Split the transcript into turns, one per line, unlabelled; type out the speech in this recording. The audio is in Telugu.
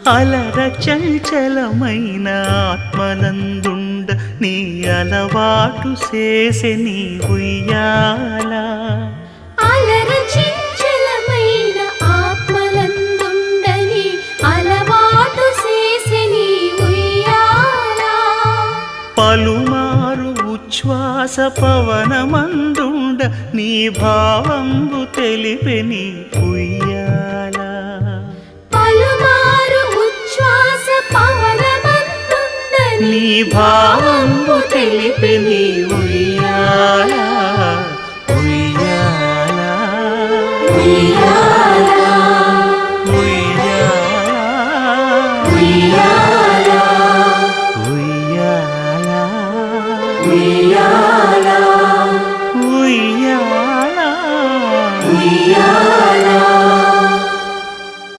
అలర చంచలమైన ఆత్మలందుండ నీ అలవాటు చేసే నీ ఉయ్యాల
అలర చంచలమైన ఆత్మలందుండ నీ అలవాటు చేసే నీ ఉయ్యాల
పలుమారు ఉచ్ఛ్వాస పవనమందుండ నీ భావంబు తెలిపే నీ ఉయ్యాల
పలుమారు ఉచ్ఛ్వాస పవనమందుండ
నీ భావంబు తెలిపే నీ